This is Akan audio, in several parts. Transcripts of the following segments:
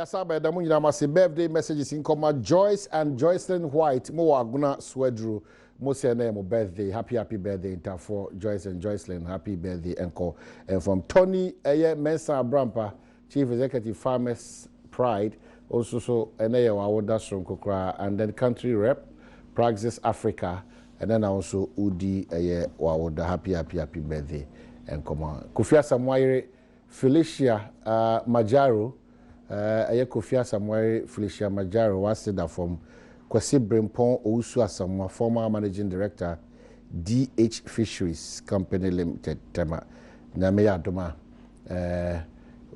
Yasaba Damu Yamasi birthday messages in comma Joyce and Joycelyn White, Mo Aguna Swedru, Mo name birthday, happy birthday for Joyce and Joycelyn, happy birthday encore. And from Tony Mensa Brampa, Chief Executive Farmers Pride, also so Enea Wawoda from Kokra, and then Country Rep, Praxis Africa, and then also Udi Wawoda, happy birthday and come on. Kufia Samwaire Felicia Majaro, Kofia Samuel Felicia Majaro was that from Kwasi Brempon Ousu Asamoah, former managing director, DH Fisheries Company Limited, Tema, Nameya Adoma,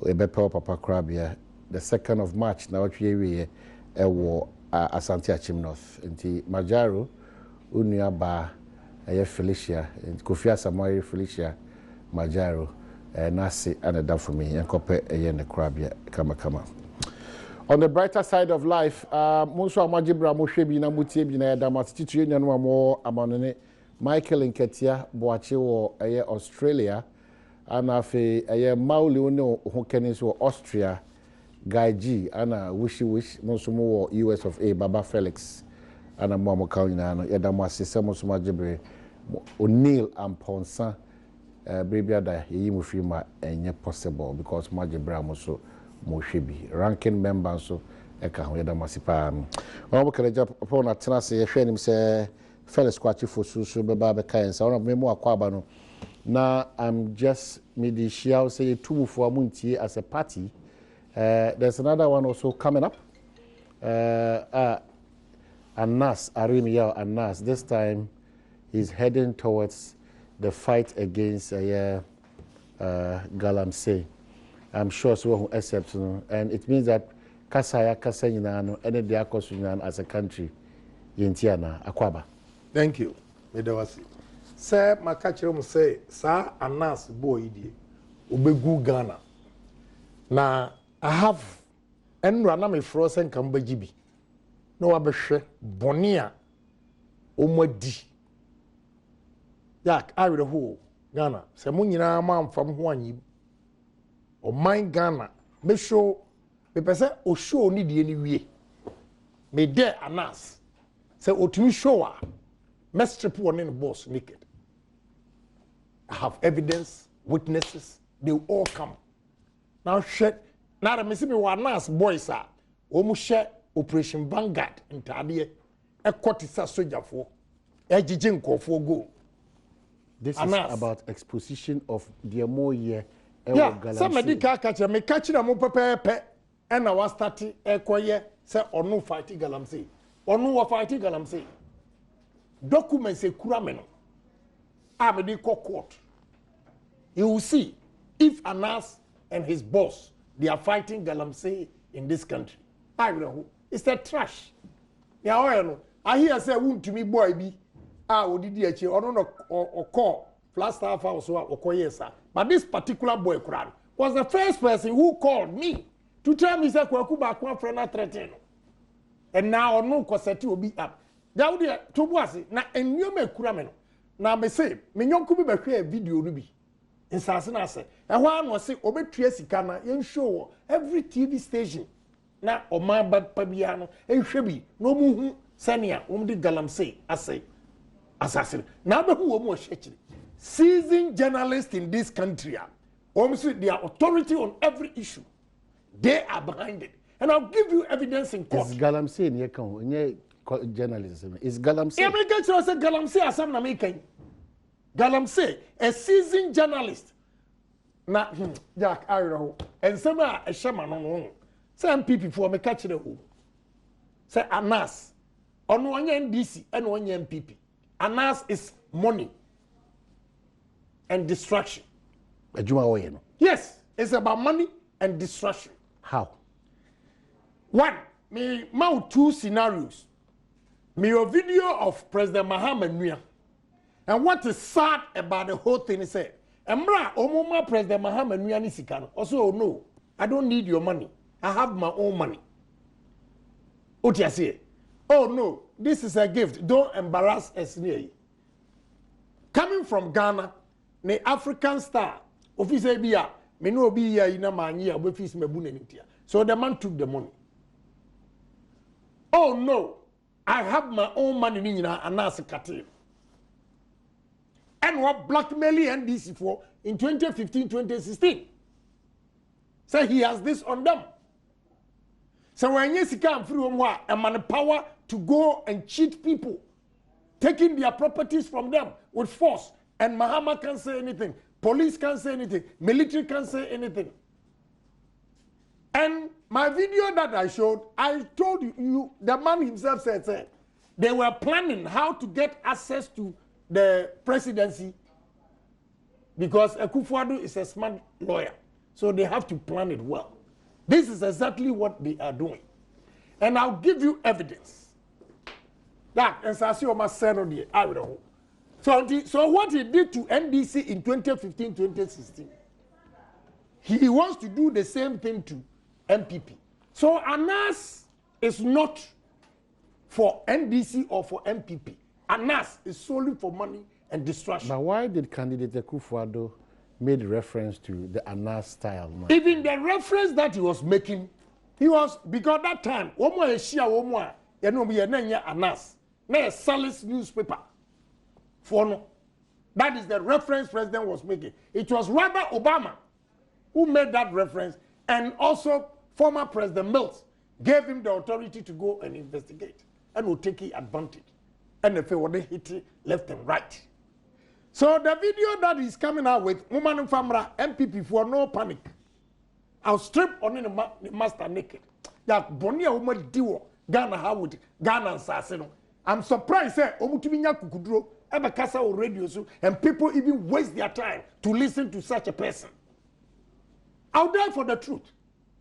Ebepo Papa Krabia, the 2nd of March, now we war Asante Achim North, and Majaro, Unia Ba, Felicia, and Kofia Samuel Felicia Majaro. Nasi and a for me and copy the crab kama. On the brighter side of life, Monso Amajibra Moshebi na Mutie na Damatiti Union more amanone Michael Nketia Boache wo Australia and afi Mauli uno Hokenis wo Austria Guy G ana wish Monso mo US of A Baba Felix ana mo kauna Yadamasi Monso Majibre O'Neil and Ponsan baby ada yi mu free ma enye possible because maje bra mo so mo hwebi ranking member so e ka ho yeda masipa on bo keleja upon atena se ye hwe nim se Felix Kwakye fosusu be ba be kan sa on me mo akwaba no na I'm just midi shia say tumufo amuntie as a party. There's another one also coming up, Anas Arimiya Anas. This time he's heading towards the fight against Galamsey. I'm sure so who accepts, and it means that Kasaya Kasanyana and the Akosunian as a country in Tiana Akwaba. Thank you. Medawasi. Sir, my catcher will say, Sir Anas boy, Ubegu Ghana. Now I have Enranami frozen Kambajibi. No Abeshe Bonia Omadi. Yak, I will who Ghana. Semunina man from Huanyi or mine Ghana. Me show me person o show need any way. Me there Anas. Say o to show me strip one in the boss naked. I have evidence, witnesses, they will all come. Now shit. Now me see me wa Anas boys are almost share Operation Vanguard in Tadia. A quartisa soldier for a jijin for go. This Anas. Is about exposition of the more year. Yeah, somebody catch me catching a mo pepe and I was starting a choir say or no fighting Galamsey or no fighting Galamsey. Documents say Kurameno. I'm a court. You will see if Anas and his boss they are fighting Galamsey in this country. I don't know. It's that trash. Yeah, I hear say wound to me boy be. Odidi or call last half hour or koyesa. But this particular boy was the first person who called me to tell me that Kwakuba Kwa friend threaten. And now no coseti will be up. Daudia to was it na and you make Kurameno. Now me say, me yon could be a video ruby. In Sasana say, and one was say Obe Triesicana in show every TV station. Now or my bad Pabiano and Shebi no muhu Sania the Galamsey I say. Assassin. Now who more seasoned journalists in this country almost their authority on every issue. They are behind it. And I'll give you evidence in court. Is Galamsey in your journalism? Is Galamsey? American said Galamsey as some American. Galamsey, a seasoned journalist. Now, Jack, I know. And some are a shaman on some people for me catch the who. Say Anas. On one NDC and one MPP. Anas is money and distraction. Yes, it's about money and distraction. How? One, me mount two scenarios. Me a video of President Mahama Nua. And what is sad about the whole thing is that Emra Omoma President Mahama Nua Nisikano. Also, no, I don't need your money. I have my own money. What you say? Oh no, this is a gift. Don't embarrass us near. Coming from Ghana, the African star, officer Bia, me no be here in a man here, we face me bunenitia. So the man took the money. Oh no, I have my own money and as a cartel. And what blackmailing NDC for in 2015, 2016. So he has this on them. So when you come through a man power to go and cheat people, taking their properties from them with force, and Mahama can't say anything, police can't say anything, military can't say anything. And my video that I showed, I told you the man himself said they were planning how to get access to the presidency because Akufo-Addo is a smart lawyer, so they have to plan it well. This is exactly what they are doing, and I'll give you evidence. That and so what he did to NDC in 2015, 2016, he wants to do the same thing to MPP. So ANAS is not for NDC or for MPP. ANAS is solely for money and distraction. But why did candidate Akufo-Addo made reference to the ANAS style? Man? Even the reference that he was making, he was, because that time, ANAS, a Salis newspaper. That is the reference president was making. It was rather Obama who made that reference, and also former President Mills gave him the authority to go and investigate and will take advantage. And if they hit it left and right. So the video that is coming out with woman and famra MPP for no panic. I'll strip on the master naked. That Bonia woman diwo Ghana how would Ghana and Sasino. I'm surprised Omutuminya Kukudro ever casa or radio so and people even waste their time to listen to such a person. I'll die for the truth.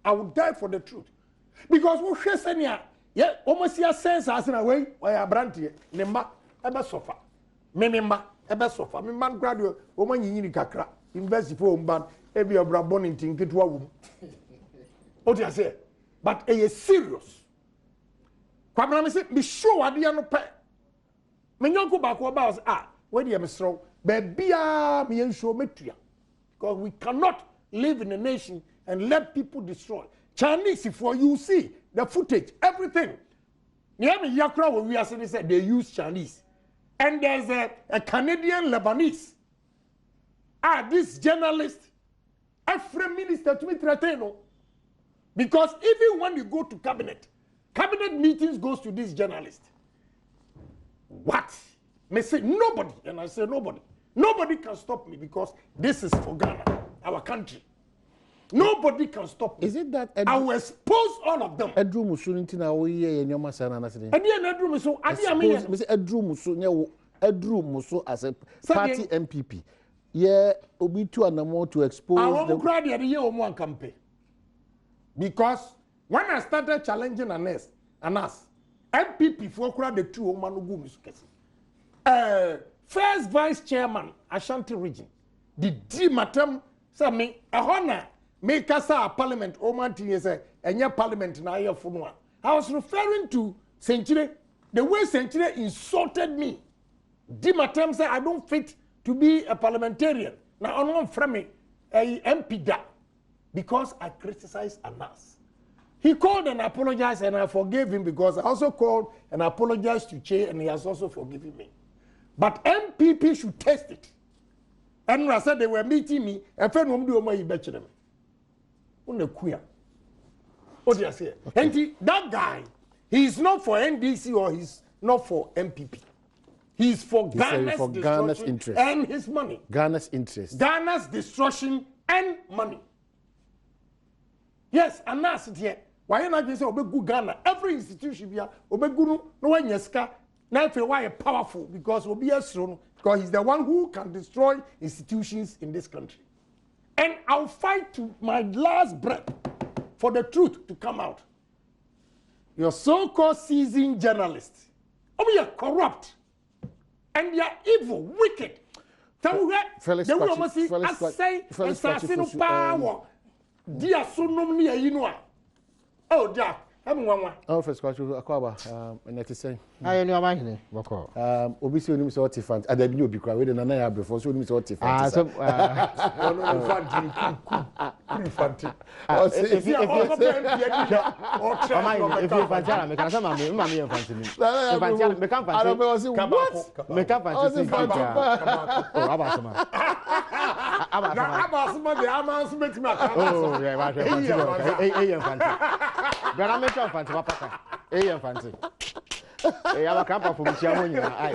I will die for the truth. Because we share senia, yeah, almost your sense as in a way, why I brand here, Nemba, Eba Sofa, Mememba, Eba Sofa, me man graduate, woman in Kakra, invest for Umban, every of Brabon in Tinkitwa womb. What do I say? But it is serious. Kwabra say, be sure I didn't pay. Menyonko back about where you are strong, but be a me and show metria. Because we cannot live in a nation and let people destroy. Chinese, if you see the footage, everything. Yakra, when we are saying that they use Chinese. And there's a Canadian Lebanese. This journalist, every minister to me threatened. Because even when you go to cabinet meetings goes to this journalist. What? May say nobody, and I say nobody. Nobody can stop me because this is for Ghana, our country. Nobody can stop me. Is it that I will expose all of them. Edru musu na wo ye en yoma sana na sene. Edru musu adi ame. Me say edru musu nye edru musu as a party MPP. Yeah, obi to anamo to expose the crowd here ye omo an campaign. Because when I started challenging ANAS, MPP for crowd the two omo no go musu kesi. First vice chairman Ashanti region. The Matem say me a honor make us a parliament oman tin say enya parliament na aye funwa. I was referring to Century, the way Century insulted me. Matem say I don't fit to be a parliamentarian. Now on one from me a MP da because I criticized ANAS. He called and apologized and I forgave him because I also called and apologized to Che and he has also forgiven me. But MPP should test it. And I said they were meeting me and friend won't do my betcha them. What do I say? And that guy, he's not for NDC or he's not for MPP. He's for Ghana's interest and his money. Ghana's interest. Ghana's destruction and money. Yes, and that's it here. Why not just say Obegu Ghana? Every institution here, Obegu no one yeska. Now feel why powerful because Obi Esron, because he's the one who can destroy institutions in this country. And I'll fight to my last breath for the truth to come out. Your so-called seasoned journalists, they are corrupt and they are evil, wicked. Felix Kwakye, Oh, Oh, Felix Kwakye akwaba and that is saying. I know my name. Boko. Obisi oni mi so tifant. Ada bi obi kwa we na na ya before so oni mi so tifant. So infant. If you fancy, me can say mama infant me. Fancy, me can fancy. What? Me can fancy. Oh, abasuma. Abasuma the announcement me. Oh, yeah, right. Fancy. But I'm not fancy, papa. Fancy. I'm camp for Michigan. I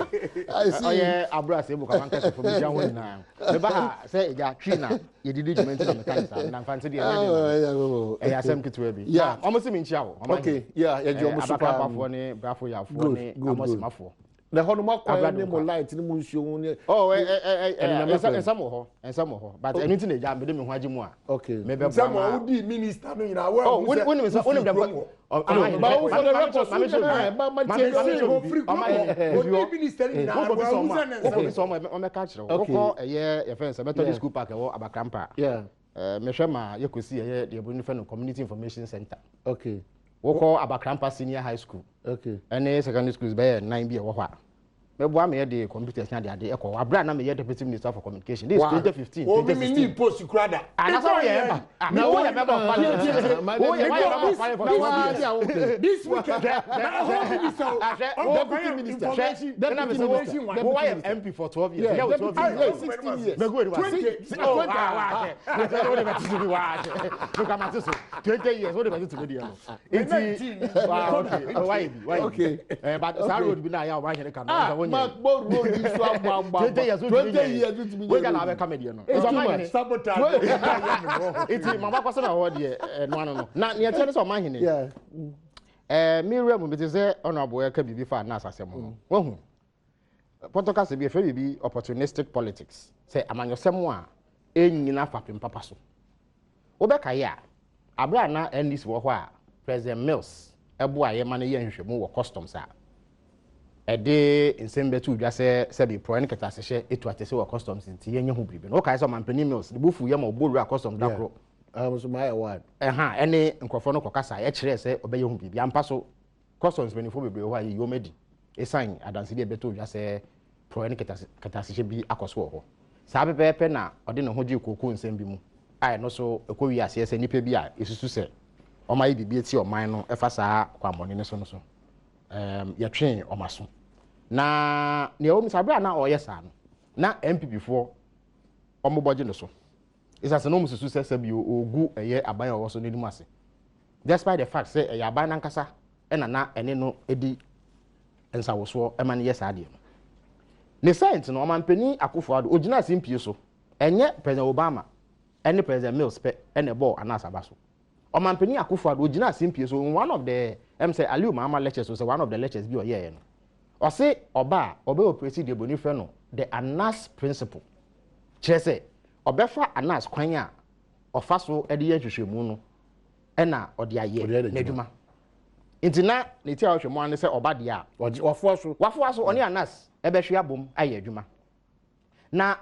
see. Oh, yeah, Abra say, book of for Michigan now. The Baha say, yeah, Trina, you did mention the cancer, and I'm fancy the other. I am to be. Yeah, almost in Chow. Okay, yeah, you're almost for one, Brafo, ya for almost for. The Honoma quiet light in the moon show. Oh, and some more, but anything they jam with them in Wajimua. Okay, maybe some would be minister in our world. Oh, when is one of them? Community Information Center. Okay. We call Abakrampa Senior High School. Okay. And secondary school is by 9B or what? Maybe one may the computers now they echo. I brand name Deputy Minister for Communication. This is 2015. Oh, we need post you crowd. And that's all you remember. Now we remember this weekend. Deputy Minister. Then why MP for 12 years? Yeah, 16 years. Oh, look at this. 20 years. What about it today? 18. Why? Okay. But Sarah would be now. Why can I Mark Road is 20 years. We can have a comedian. It's a man. Sabotage. It's my person. No. Now, you tell us on my hand. Yeah. Me remember it is honorable can be for Nasa Semo. Oh, Potocas be a very opportunistic politics. Say, among your someone, ain't enough up in Papaso. Obekaya, Abrana and this war, President Mills, a boy, a money and more customs are. A day in Sembetu, just say, be pro and catashe, it was a sewer customs in Tian who be. No kinds of Mampany Mills, the buff Yamo Burra customs that pro. I was my word. Any Uncofono Cocasa, actually say, obey you, be Ampaso customs when you why you made a sign. I don't see the better just say pro and catashe be a coswo. Sabe Pena, or didn't hold you cocoon Sembimu. I know so a Korea says any PBI is to say, or my BBT or mine, FSA, Quamon in a son. Your train or mason. Na Naomi Sabra now or yes, na MP before or mobile so. It's as an almost success of you or go a year abaya also need massy. Despite the fact, say a yaban cassa and and no eddy and so was for a man yes idea. The science no man penny akufo original simple so and yet President Obama and the President Mills and a ball and asabaso. Or man penny akufo original simple so one of the say Aliu Mama lectures was one of the lectures be or yeah. Or say Oba operate the bonifeno, the Anas principle. Chese Obefa Anas Kwanya or Faso Eddie Shimuno Ena or the Aye Neduma. Intina, they tell you one say Obadia or Wafuaso only Anas, Ebeshia boom, Aye Juma. Now,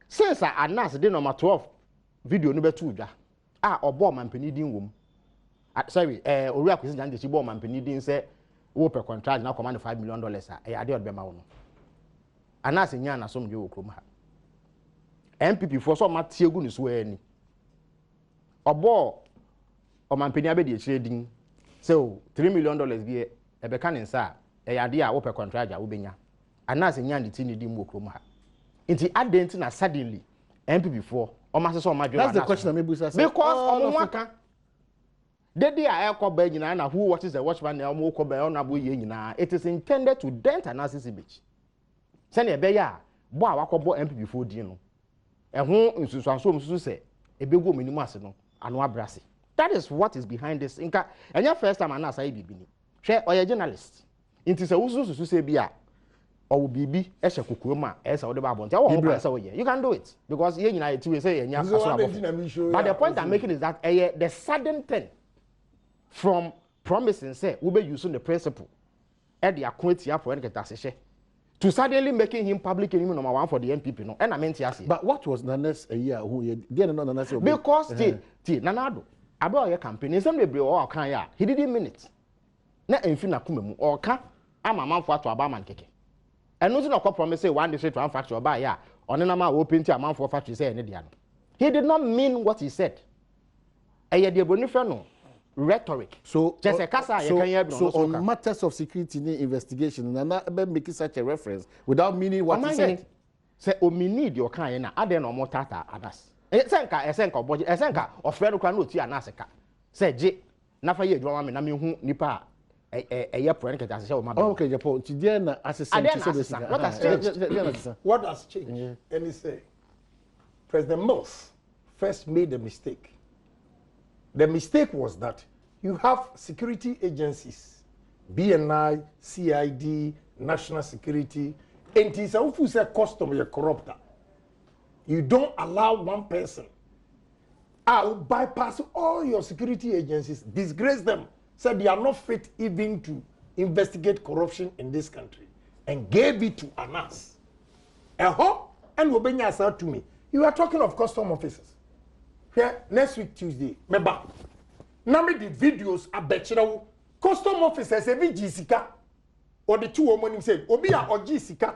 since Anas did number 12 video number 2, or bomb and penny womb. Sorry, Uri acquisition the bomb and penny say. Per contract now command $5 million. I did be my own. And as in Yana, some you will MPP for some Matthew is wearing. Or ball or my penny abedi trading. So $3 million be a becan inside. A idea per contract, I will be. And as in Yan the tiny dim will come. Into Adentina suddenly MPP for or Master so much. That's the question because the day I call Benina, who watches the watchman, it is intended to dent an assassin beach. Send a bear, boy, I call MP before Dino. And who is so say a big woman in Massino, and one brassy. That is what is behind this. And your first time, I say, be share or a journalist. It is a usus to say, Bia or BB, as a kukuma, as a Bible. You can do it because you United to say, and but the point I'm making is that the sudden thing. From promising say we be using the principle at the acquaintance for any taxation to suddenly making him public enemy number 1 for the NPP no and I meant yes. But what was Nanes a year who didn't know Nanes because Nanado About your campaign, in some degree, or can ya, he didn't mean it. Not in Finakumum, or can, I'm a man for to Abaman Keke. And nothing of promise say one district one factory by ya, on an amount open to a man for factory say any. He did not mean what he said. And yet, the Bonifano rhetoric. So, just a casa, so on matters of security investigation, and not making such a reference without meaning what he said. Say, oh, me need your kind, I don't know more tata others. Esenka budget, Esenka, or Fred Canoe, and Nasaka. Say, J. Nafa ye drama, and I mean, who nipa a year prank as show my okay, Japan, Tidiana, what has changed? And he say, President Mills first made a mistake. The mistake was that you have security agencies, BNI, CID, National Security, and it is a custom you're corrupt. You don't allow one person. I'll bypass all your security agencies, disgrace them, said they are not fit even to investigate corruption in this country, and gave it to Anas. And Wobenya said to me, you are talking of custom officers. Here, next week, Tuesday, Meba. Now me the videos a betchera custom officers every Jessica or the two women say Obia or Jessica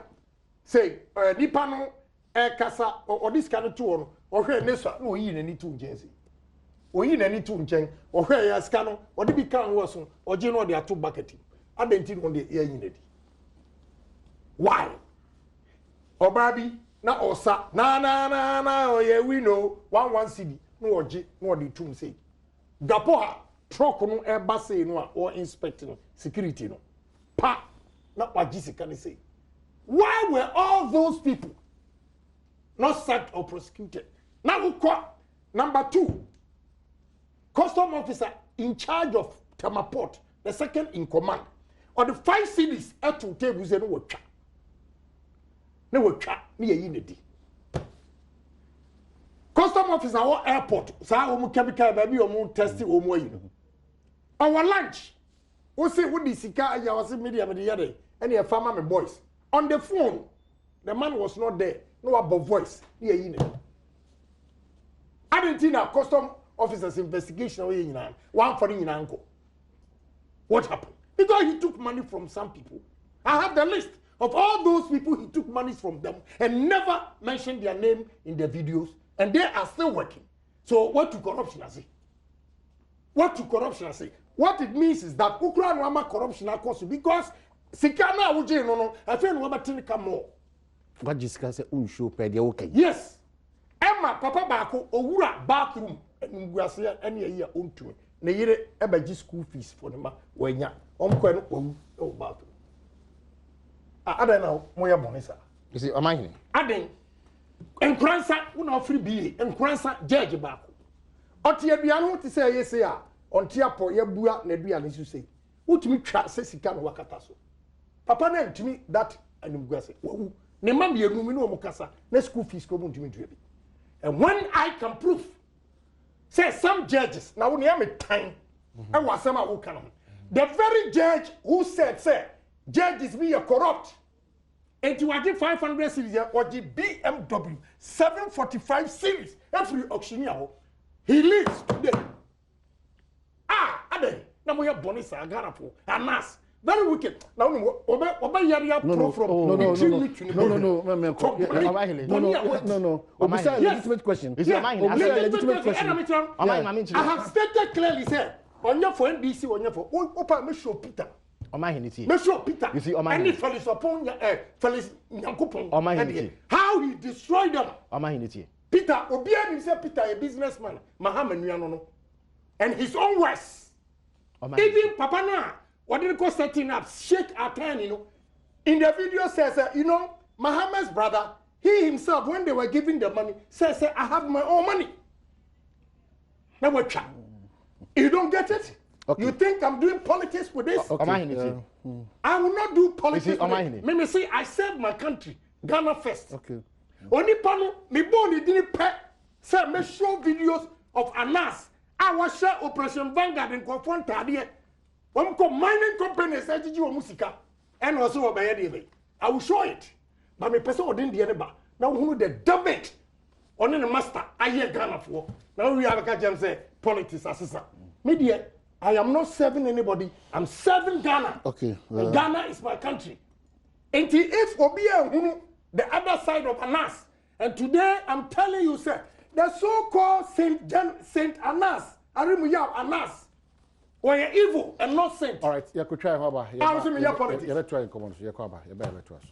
say Nipano Kasa or this kind of two or here Nessa no yin any two Jensi. Or yin any two Jen or where Yaskano or the become was or Geno they are two bucketing. I didn't think on the air unity. Why? Or Barbie na osa na oh yeah we know one city no oje no the two say. Gapoha truck no eba say no or inspecting security no pa na wajisi can say why were all those people not sacked or prosecuted? Now number 2 custom officer in charge of Tamaport, the second in command, or the 5 cities at two tables and watch no watch near unity. Custom officer or airport, so chemical baby or testing or more. Our lunch, we say what the Sika was media and your farmer boys. On the phone, the man was not there, no above voice, near unity. I didn't think a custom officer's investigation one for in uncle. What happened? Because he took money from some people. I have the list of all those people he took money from them and never mentioned their name in the videos. And they are still working. So what to corruption I say? What to corruption I say? What it means is that Ukraine wama corruption cause because Sikana Uje no I feel no matter come more. What Jessica say unshow pedi okay. Yes. Emma papa bako owura bathroom and we are saying any year own to it. Na yire ebaji school fees for them wenya. Omko no o bathroom. I don't know moya bonisa. You see, am I here? Aden Enkransa una free be enkransa judge baako oti aduano te say yes ya onti apo ye bua na aduane su say utumi twa se sika no wakata so papa na ntumi that animguase wo ne mam ye numi no omukasa na school fees ko ntumi dua bi and when I can prove say some judges now when am time e wasem a wo kan the very judge who said say judges be corrupt. And you are 500 series or the BMW 745 series every auctioneer. He lives today. Ade. Now we have Bonisa Agarapo and Nas. Very wicked. Now Oba Yaria pro from no. Legitimate question. Is legitimate question. I have stated clearly said on your for NBC on your for Opa Mesho Peter. Monsieur Peter, you see, Felix upon Felix Yankupon. How he destroyed them. Peter, Obian himself, Peter, a businessman, Mahaman Yanono, and his own words. Even Papa Na, what did it call setting up? Sheikh Atan, in the video says, Mahaman's brother, he himself, when they were giving the money, says, I have my own money. Now what? You don't get it? Okay. You think I'm doing politics with this? Okay. I will not do politics with it. Me say I serve my country, Ghana first. Okay. Only pano, me born didn't pay. Say me show videos of Anas. I was share Operation Vanguard in confront Tadia. One mining company said you musica and also obey. I will show it. But me person didn't the neighbor. Now who the debate Only the master, I hear Ghana for. Now we have a catch say politics assessor. Media, I am not serving anybody. I'm serving Ghana. Okay. Ghana is my country. And if Obia, the other side of Anas, and today I'm telling you, sir, the so-called Saint Anas, Arimuya Anas, were evil and not saint. All right, you could try how politics. You better try and come on. You better to us.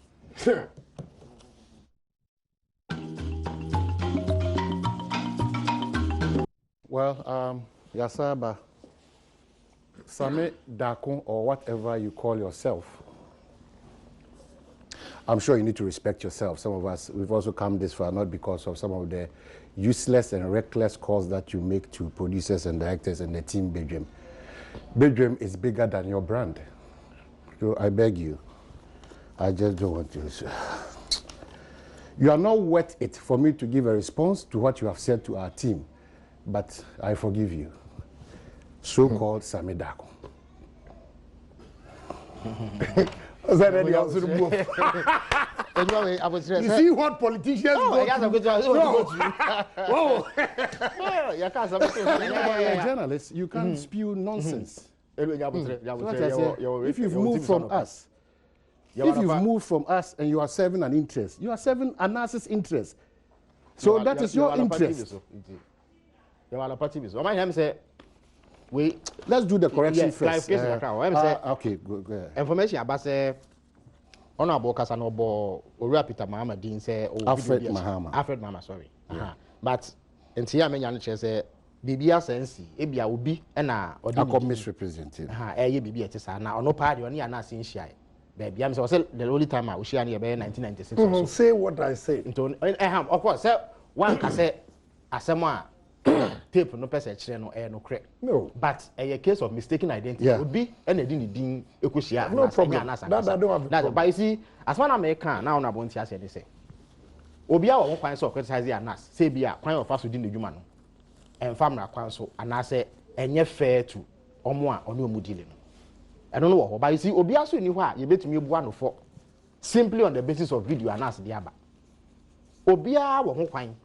Well, Yasaba, Same Dakon, or whatever you call yourself, I'm sure you need to respect yourself. Some of us, we've also come this far, not because of some of the useless and reckless calls that you make to producers and directors and the team Badwam. Badwam is bigger than your brand. So I beg you, I just don't want to. You are not worth it for me to give a response to what you have said to our team, but I forgive you. So-called Same Dakon. You see what politicians go journalists, you can't spew nonsense. If you've moved from us, and you are serving an interest, you are serving Anas's interest. So that is your interest. Let's do the correction first. Okay, go ahead. Information about say honorable Kasanobo or Peter Mahama Dean say Alfred Mahama, sorry. But until I mean say Bibia sensi ebia obi na odi misrepresented. Bibia tesa na ono party oni ana sin shia. Baby am say the only time I shia na 1996. Say what I say. Of course say one ka say asemo a tape no person kire no no correct. No. But a case of mistaken identity would be any din ekushia. No problem. That I don't have. That but you see, as one American now na bonti ase dey say. Obi a won kwan so criticize Anas. Say bia kwan of us within the dwuma no. Enfam na kwan so anase enye fair to omo a oni omu deal no. I don't know what, but you see obi aso ni ho a ye betumi ebu anofo simply on the basis of video Anas dey aba. Obi a won kwan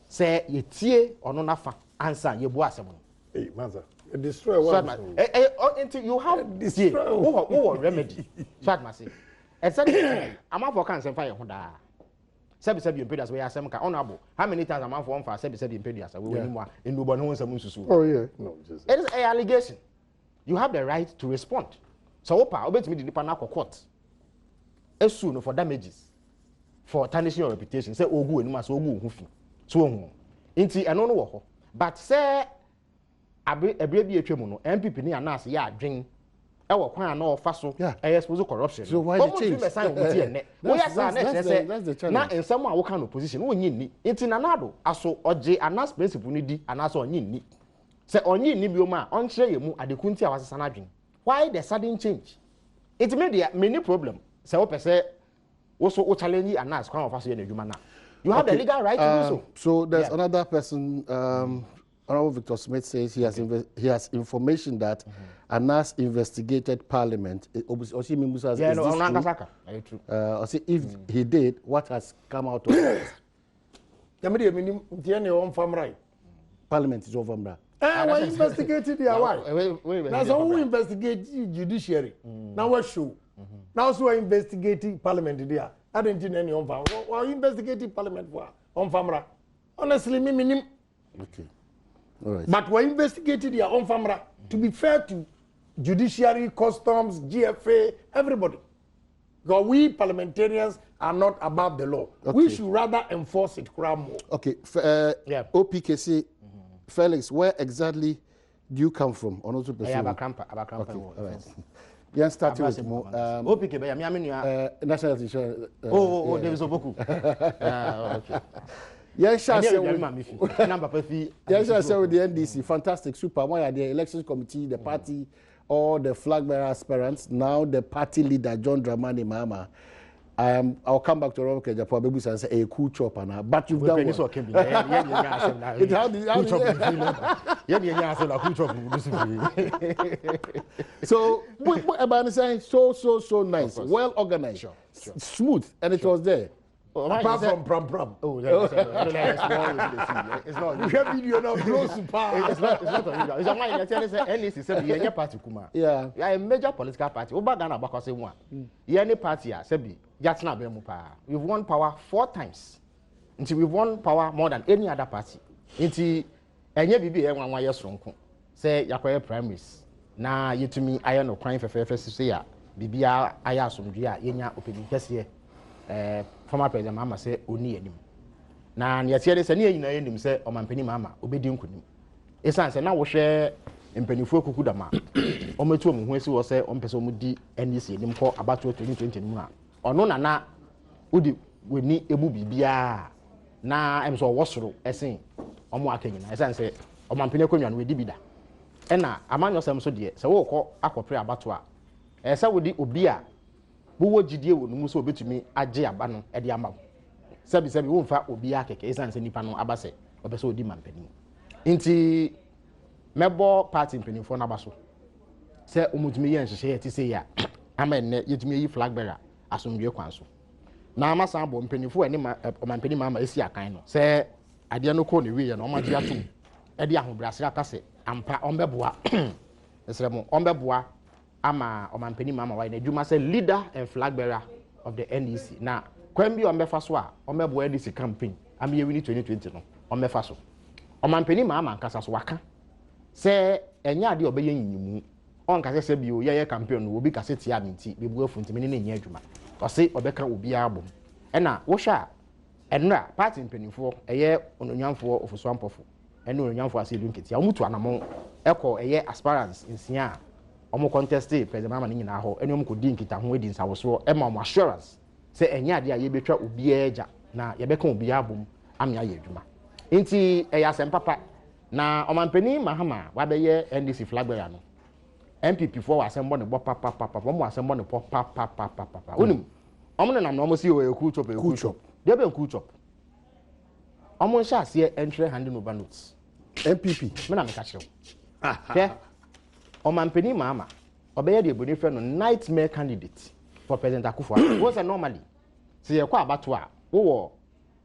say ye tie ono nafa answer ye bu asem no. Hey maza, destroy what? Until you have this what remedy. So I say. Exactly. I'm for cancer fire ho da. Sebi impedias we asem ka honorable. How many times am for sebi impedias we win more in do no nsam susu. Oh yeah. No, just. It is an allegation. You have the right to respond. So opa obetimi di nipa na court. Esu no for damages. For tarnishing your reputation. Say ogu enuma so ogu hu fi. So hu. Inti eno no wo ho. But say abire bi etwemu no MPP ni Anas ya adwen e wo kwan na ofa so expose corruption. So why the change? That's the challenge. Na ensam a wo kan opposition wo nyi ni. Inti nanado aso oje Anas principle ni di Anas onyi ni. Say onyi ni bioma on kire yemu adekunti a wasesa na adwen. Why the sudden change? It may be many problem. Say wo pese wo so wo challenge Anas kwan ofa so ye na adwuma na. You have the legal right to do so. So there's another person, Honorable Victor Smith says he has information that Anas investigated Parliament. If he did, what has come out of it? Parliament is over. Why investigated the why? That's how we investigate judiciary. Now what show? Now so we're investigating Parliament there. I don't think any on farm. Why investigating Parliament for on farmer? Honestly, me. Okay. All right. But we're investigating their own farmer to be fair to judiciary, customs, GFA, everybody. Because we parliamentarians are not above the law. Okay. We should rather enforce it more. Okay. OPKC, Felix, where exactly do you come from? Abakrampa. Okay. All right. Yeah, start with more. National insurance. There is a book. Okay. Yes, shall say with the NDC. Fantastic, super. Why are the elections committee, the party, all the flag bearer aspirants? Now the party leader John Dramani Mahama. I'll come back to Robert Agyapong and say a cool chopper now. But you've done well. So, what about saying so nice, well organized, smooth, and it was there. apart from pram. Oh, it's not. You have video now close to power. It's not unusual. It's a man that tells us NEC say be any party kuma. Yeah. You are a major political party. Oba Ghana bakose one. Any party say be yatna be mu pa. We've won power 4 times. Until we've won power more than any other party. Until enye bibi e wan ye sonko. Say yakoye primaries. Na yetumi aye no kwan fefefe say ya bibia aye asomdwe a yenya opedi kese former president Mama say oni anim. Na ne yete de say ne nyina anim say omampani Mama obedi nkunim. Esan say na wo hwe mpanifu akuku dama. Ometu omu hu esi wo say ompese omudi NEC anim ko abato 2020 mu a. Ono na udi weni ebu bibia na em so wosoro esen omo akanyina. Esan say omampani akonwa no wedi bida. Ena amanyo sem so de say wo kọ akopre abato a. Esa wodi obi a wo gidie wo numu so obetumi age aba no e de ama sebi wo mfa obi akeke esan se nipa no aba se obese odi mampani nti mebo party mpanifo na baso se omutumi ye nhyehyɛ ti se ya ama enne yetumi yi flag bearer asomdwe kwan so na amasa abo mpanifo ani mampani mama esi akan no se ade no ko ne wi ye no omagye atum e de ahobrase akase ampa ombeboa esremo ombeboa ama omampani Mama why na dwuma say leader and flag bearer of the NEC na kwan bi ombefa so a ombebo NEC campaign am ye wini 2020 no ombefa so omampani Mama nkasa so waka say enya ade obeye nyimu on kase se bi o ye campaign no obi kase tia minti bebu afu ntimi ne nya adwuma o se obeka obi abom ena wo hwa enra party mpanifo eye ononyanfo ofuso ampofo ene ononyanfo ase dunketi amutu anamo eko eye aspirants insia omo contest president Mama ni nyina ho ene omo ko di nkita ho edi nsawoso e ma omo assurance se enya ade a ye betwa obi eja na ye beka obi abom ame aye adwuma nti e ya sempapa na omampani Mahama wa be ye NDC flag bearer no MPP for wa sembo ne bo papa omo asembo ne papa onim omo na omo si o e cool chop dey be cool chop omo sha se entry handing over notes MPP me na me ka kire okay omampani Mama obeye de eboni fe no nightmare candidate for President Akufo-Addo. Wo say normally se ye kwa abato a wo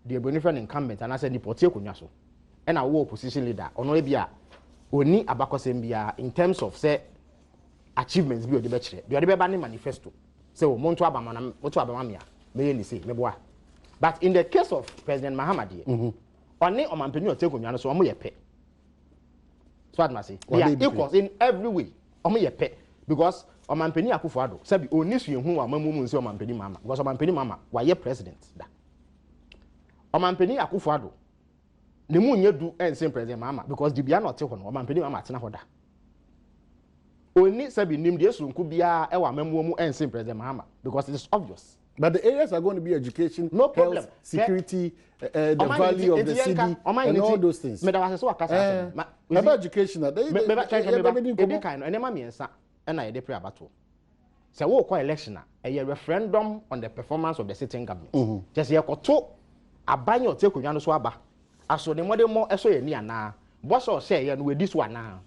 de eboni fe no incumbent and say deport ekonwa so e na wo opposition leader ono e bia oni abakosem bia in terms of say achievements bi o de be kire de be ba ne manifesto say wo monto abama na monto abama mia me ye ni say me boa but in the case of President Mahama de oni omampani otekonwa no so omo ye pe so what must say they are equals in every way omo ye pe because omampani Akufo-Addo sabi oni su ehun wa mamumu nse omampani Mama because omampani Mama wa ye president da omampani Akufo-Addo ne mu nyedu ense president Mama because the bia not ho no omampani Mama atena ho da oni sabi nim de sunku bia e wa mamumu ense president Mama because it is obvious. But the areas are going to be education, no problem, health, security, the value of the city, and all those things. About education, they kind of enema miensa, and I pray about it. So we call election a referendum on the performance of the sitting government. Just here to a banyo take on Yano Swaba. As so the modern more so near now. Boss or say and with this one now.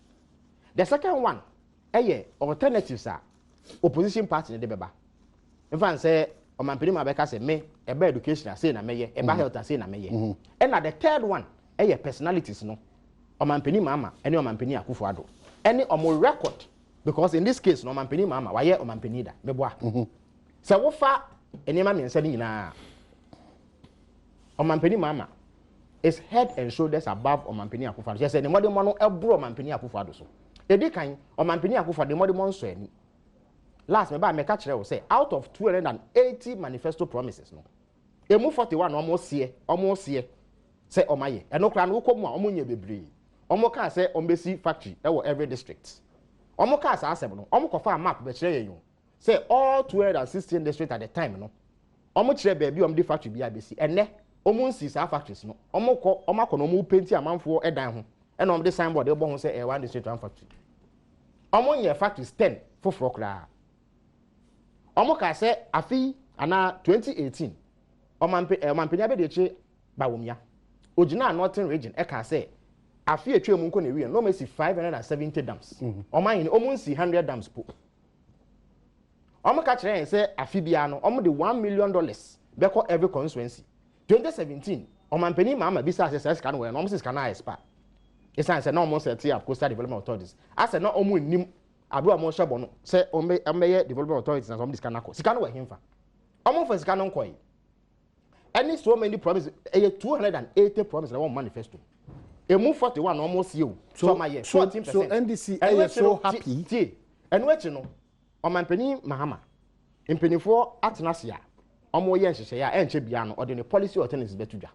The second one, alternatives are opposition party in the Beba. If I say omampani Mabeka say me eba education say na meye eba health say na meye and the third one personalities no omampani Mama any omampani Akufo-Addo any omo record because in this case no omampani Mama why omampani da meboa say wo fa enema me nsa ni nyina omampani Mama is head and shoulders above omampani Akufo-Addo just say the modern no ebro omampani Akufo-Addo so e dey kan omampani Akufo-Addo modern mon so ani. Last, me catch will say out of 280 manifesto promises, no, emu 41 almost here, say omaye. And no clan will come on ye bebree. Omo can say ombesi factory, every district. Omo can say asem, omo kofa map be chere you. Say all 216 districts at the time, no. Omo chere baby the factory be abesi. And ne omo nsi sa factories no. Omo ko no mu painti amanfo edan ho. And omo the signboard they bon say one district one factory. Omo nye factories 10 for frokra. Omo ka say afi ana 2018 omampani abedeche bawomia ogina northern region e ka say afi etwe mu nko na wi no mesi 570 dams oman yin omo nsi 100 dams po omo ka kire say afi bia no omo de $1 million beko every constituency 2017 omampani mama bisa say scan we no scan na expire it's say no almost set up coastal development authorities as no omo nim abro mo shebo no say omeye development authorities na some scan na ko scan we himfa omo for scan no koy any so many promises 280 promises na one manifesto emu 41 almost you so my year 14%. So NDC is so happy and which no omampani mahama impenifo atenasia omo ye nhehye ya enche bia no ode ne policy alternatives betudwa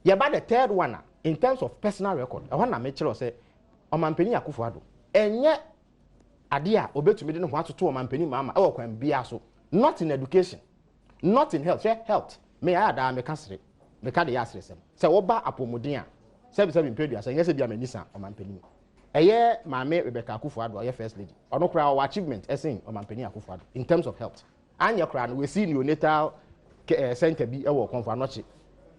ye ba the third one in terms of personal record e ho na me kire say omampani akufo ado enye ade a obetumi de ne ho atoto omampani mahama e wokwan bia so not in education not in health health me ada me kasere me ka de yasere sem say wo ba apomuden a sebi impedua say nyese bia manisa omampani eye maame Rebecca Akufo-Addo eye first lady ono kra our achievement esin omampani Akufo-Addo in terms of health anya kra no we see neonatal center bi e wo konfo anoche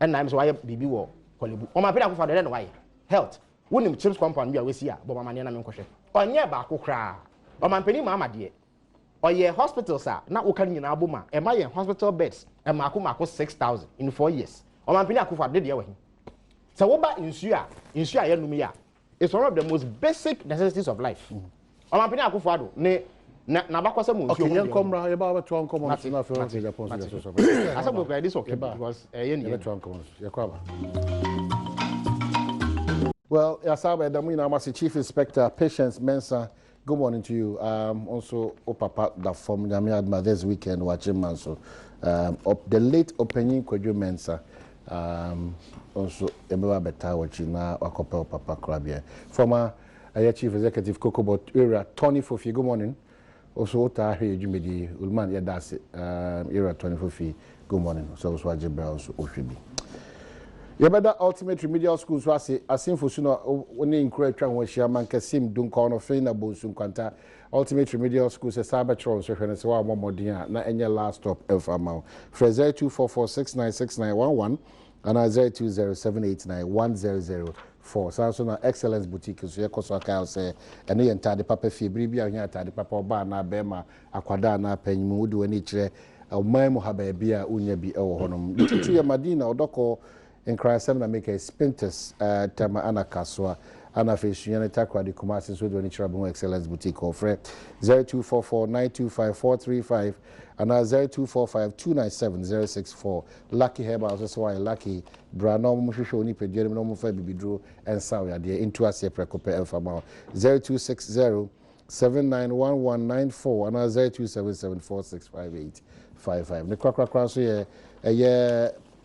na im so waye bibi wo kolebu omampani Akufo-Addo no waye health wonim chips compound bi a we see a bo mama ne na me nkohwe onye ba akokra omampani mama de oye hospitals a na woka nyina aboma e ma ye hospital beds e mako 6000 in 4 years omampani Akufo-Addo de we so wo ba insu a ye numi ya it's one of the most basic necessities of life. Omampani Akufo-Addo ne na bakwase mu nsuo. Okay, yankomra ye ba beto ankomo na fe Agyapong so. Asa go this okay because ye ni beto ankomo yakwaba. Well, Yasaba Adom na Masi Chief Inspector Patience Mensah, good morning to you. Also Papa that from Nyame Adma this weekend watching man so the late opening Kwadwo Mensah also Ebeba Beta watching na Wakope Papa Krabie. Former Chief Executive Kokobot era Tony Fofi, good morning. Also Ota He Jumedi Ulman Yadase era Tony Fofi, good morning. So also Ajibra also Oshibi. Yabada Ultimate Remedial Schools was asim for sooner when encourage when she man kasim dun corner fina bonsum kwanta Ultimate Remedial Schools a Cybertron so when say one more dia na enya last stop alpha mount for 0244696911 and 0207891004 so na Excellence Boutique so ye koso aka say ene ye ntade papa fie biribi a nya ntade papa oba na bema akwada na panyimu wudi wani kire o mai mo haba bia unya bi e wo honom tutu ya Madina odoko in Christ na make a spintus tama ana kaswa ana feshiane takwa di kumasi so do ni chirabu Excellence Boutique offer 0244925435 and 0245297064 Lucky Herbal so why Lucky brano mo hwehwe oni pedie no mo fa bibidro ensaw ya de into ase prekope elfa ma 0260791194 and 0277465855 ne kwakwa so ye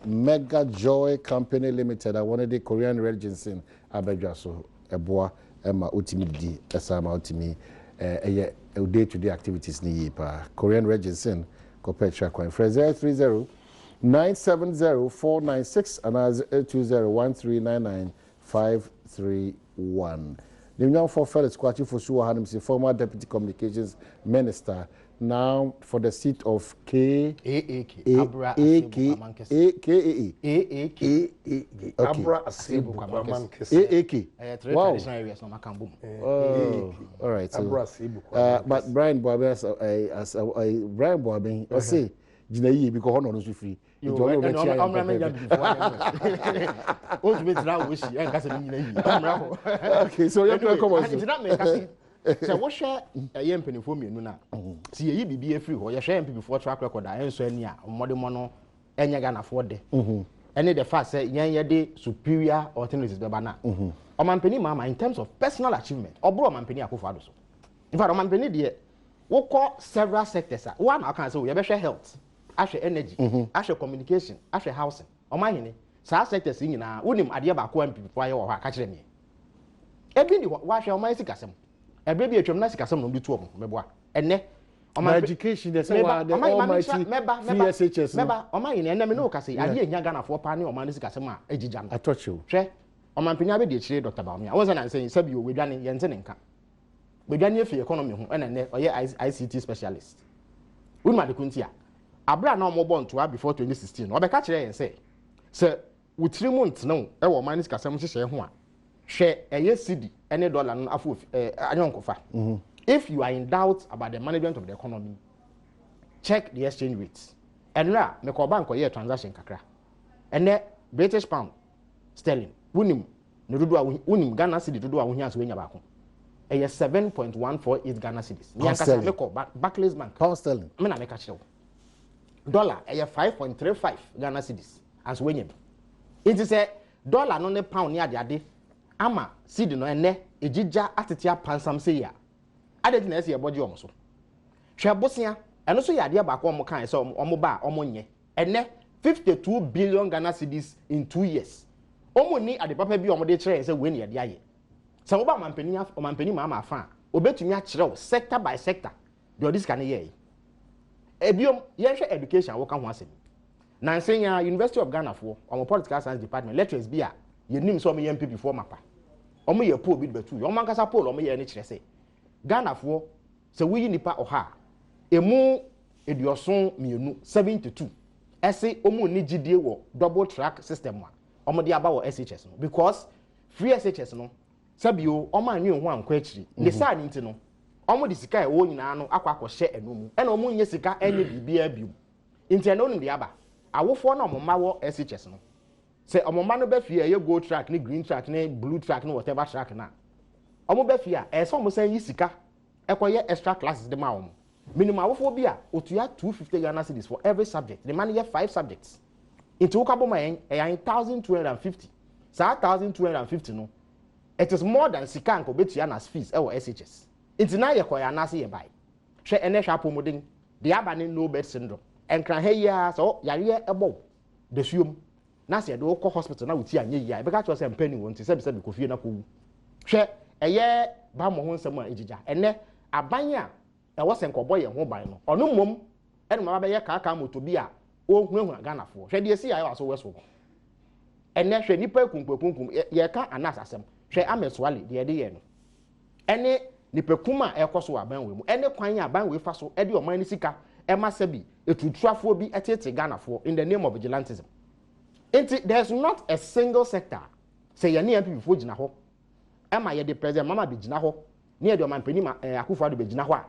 Mega Joy Company Limited. I wanted the Korean Red Ginseng Abedja so eboa ema otimi di esama otimi day-to-day activities ni yipa Korean Red Ginseng Kopetra Coin Fraser 30970496 and 2013995531. The young for Felix Kwakye for Suwahanimsi, former Deputy Communications Minister. Now for the seat of KAAK Abra Asebu Wow. Oh, all right. So, but Brian Boabe as Brian Boabe, I say, Jinayi because honor no free. You don't okay, so you have to come on. So what share a young penny for me no see ye be free or your share before track record and so any modern mono and you can afford it. Any the fact say yan de superior alternatives bana. O man penny mama in terms of personal achievement or bro man penny Akufo-Addo so. In fact, o man penny there we call several sectors. One I can say we share health, share energy, share communication, share housing. O man hini sa sectors nyina wonim ade ba ko ampi before ye wo ha ka kire me. Ebi ni wa hwe o man sikasem. Baby, a tremendous castle on the two of them. And my education, the CSHS. Member, or my enemy, no, Cassie, I didn't Gana for Pani or Manis Casama, Ejijam. I taught you. Share, or my Pinabi, Dr. Bamia. I wasn't saying, Sub, you with Danny Yensenka. We got near for economy and or ICT specialist. We might Kuntia. Abra no more born to her before 2016. Or the catcher and say, Sir, with 3 months, no, our Manis Casam share one. Share a yes city any dollar afu anyonkofa. If you are in doubt about the management of the economy, check the exchange rates. And now me ko bank or transaction kakra. and then British pound sterling wunim ne dodo a wunim Ghana cedi dodo a wo hia so nya ba ko 7.148 Ghana cedis me ankasa me ko Barclays Bank pound sterling me na me ka kire dollar 5.35 Ghana cedis as we nya it is a dollar no ne pound ne ade ama cedi no ene ejija atetia pansam se ya ade na ese ye boje omo so hwe bosia eno so ya ade ba ko omo kan se omo ba omo nye ene 52 billion Ghana cedis in 2 years omo ni ade papa bi omo de kire se we ne ade aye se wo ba mampani ma afa obetumi a kire sector by sector de odis kan ye ebiom ye hwe education wo ka ho asem na nsenya University of Ghana for omo political science department lecturers bi a ye nim so omo ye MPP for mapa omo ye poll bi betu omo ankasa poll omo ye ne kire se Ghana for se we nipa oha emu edioson mienu 72 ese omo ni gidie wo double track system a omo de aba wo SHS no because free SHS no sabio omo anwe ho ankwa akiri ne sa ni nti no omo de sika e wo nyina no akwa hye enomu e na omo nye sika enye bibia biom nti eno no de aba awofo na omo ma wo SHS no se omo ma no ba fie ye gold track ni green track ni blue track ni whatever track na omo ba fie a so omo san yi sika ekoye extra classes de ma omo minimum awofo bi a otua 250 Ghana cedis for every subject the man ye 5 subjects into ukabo ma yen 1250 sa 1250 no it is more than sika nko betua na fees e wo SHS into na ye koya na se ye bai hwe ene hwa apomodin de aba ne no bed syndrome enkran ha ya so yare ebo de suom na se de wo hospital na wuti anye ya e be ka cho se mpani won ti se be kofie na ko wu hwe eye ba mo ho nsem a ejija ene aban a e wo se nkobo ye ho ban no ono mom ene ma ba ye kaka moto bi a o huhu Ghana fo hwe de esi ya wa so weso ene hwe nipa kunkum ye ka anas asem hwe ameswale de de ye no ene nipa kuma e koso aban we mu ene kwan ya aban we fa so e de oman ni sika e ma sabi etutuafo bi etete Ghana fo in the name of vigilantism. There's not a single sector say ye na MPP fo gina ho ema ye de president mama be gina ho ne ye de omanpani Akufo-Addo be gina ho a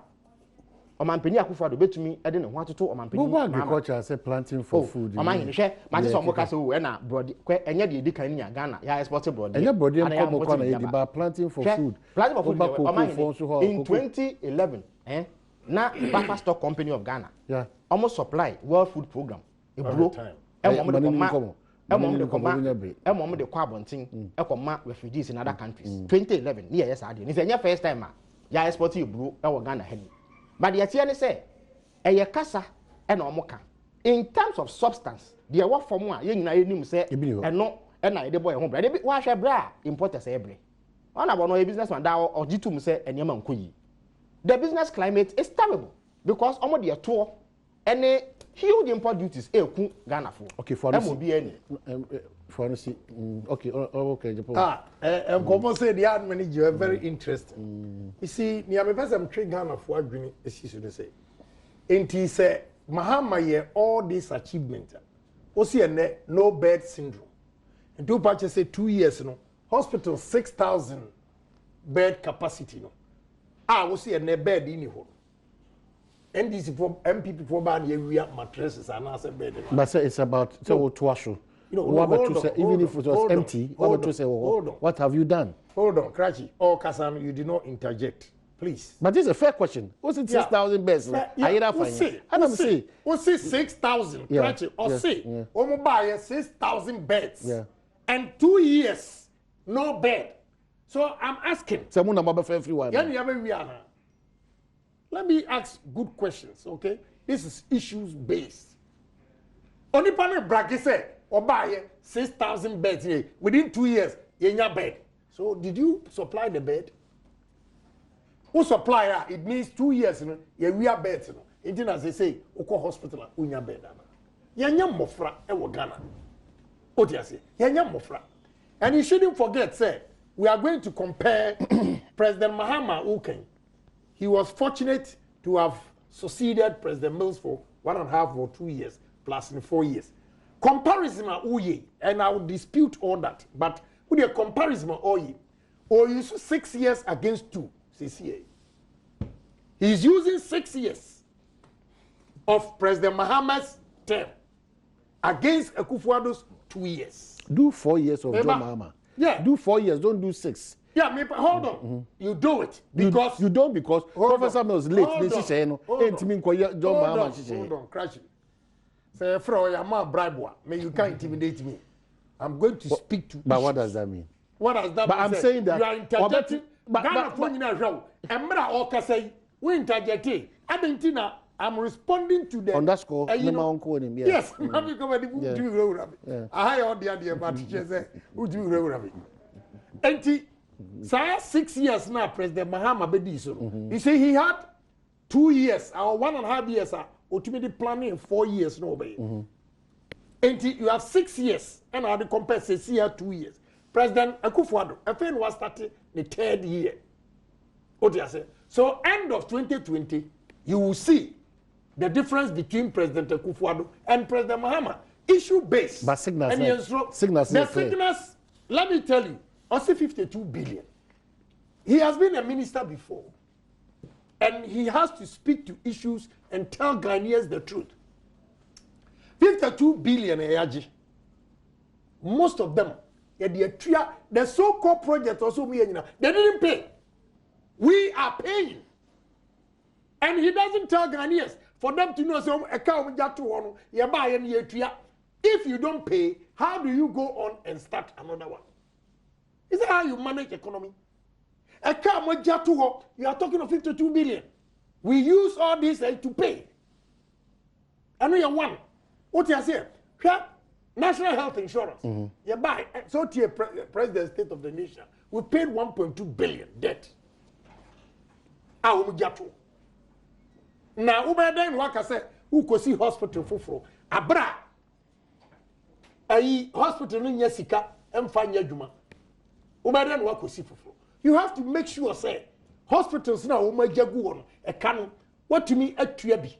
omanpani Akufo-Addo betumi e de ne ho atoto omanpani agriculture say planting for food oman ye hwe ma se so mo ka se o e na brody kwe enye de edi kan ni Ghana ya export brody enye brody em come ko na ye di ba planting for food in 2011 na Buffer Stock Company of Ghana almost supply World Food Program ebro emom de kwa bontin ekoma refugees in other countries 2011 ni yes ade ni say nya first time ya export ebro e wo Ghana hani but the tie ne say eye kasa e na omoka in terms of substance the what form a ye nyina ye nim say eno e na ye de boy ho bra de wa hwe bra importers e bre ona bo no a businessman da ogitum say enema nkoyi the business climate is terrible because omo de to any huge import duties eku Ghana for okay for okay Japan come say the ad manager very interesting you see me am person trade Ghana for adwini esi so dey say enti say Mahama ye all this achievement o see no bed syndrome and do patch say 2 years no hospital 6,000 bed capacity no o see bed in ho NDC for MPP for ban ye mattresses and answer bed. But say it's about so to show. You know, even if it was empty, what have you done? Hold on, Krachi. Oh, Kasam, you did not interject, please. But this is a fair question. What's it 6,000 beds? What's 6,000? Krachi, or say, buy 6,000 beds. Yeah. And 2 years, no bed. So I'm asking. For everyone. Let me ask good questions, okay? This is issues based. Only panel bracket say, or buy 6,000 beds here within 2 years, in your bed. So did you supply the bed? Who supplier? It means 2 years, we are beds. It as they say, Oko hospital, unya bed. Yanya mofra, ewo Ghana. What do you say? Yanya mofra. And you shouldn't forget, say, we are going to compare President Mahama Uken. He was fortunate to have succeeded President Mills for 1.5 or 2 years, plus in 4 years. Comparison uye, and I would dispute all that. But with a comparison oye, or you 6 years against 2, CCA. He's using 6 years of President Mahama's term against Akufo-Addo's 2 years. Do 4 years of John Mahama. Yeah. Do 4 years, don't do 6. Yeah, hold on. You do it because you don't because Professor was late. Hold on, crash it. Say, Fro, I'm a bribe. May you can't intimidate me. I'm going to speak to. But what does that mean? What does that mean? But I'm saying that you are interjecting. I'm responding to the underscore. Yes, I heard the idea about it. 6 years now, President Mahama Bediso. You see, he had 2 years or 1.5 years. Ultimately planning 4 years. No, and you have 6 years, and I compare 6 years, 2 years. President Akufo-Addo, FN was starting the 3rd year. What do you say? So, end of 2020, you will see the difference between President Akufo-Addo and President Mahama. Issue based. But signals. The signals, let me tell you, also 52 billion. He has been a minister before. And he has to speak to issues and tell Ghanaians the truth. 52 billion AAG. Most of them, the so-called project also, they didn't pay. We are paying. And he doesn't tell Ghanaians for them to know, so if you don't pay, how do you go on and start another one? Is that how you manage economy? You are talking of 52 billion. We use all this to pay. And we are one. What you say? National health insurance. You buy. So to President State of the Nation, we paid 1.2 billion debt. Now, then what I say, who could see hospital for Abra. A hospital in Yesika and Fanya Juma. Then what could see for. You have to make sure, say, hospitals now, Jaguan, a canon, what to me at Triabi.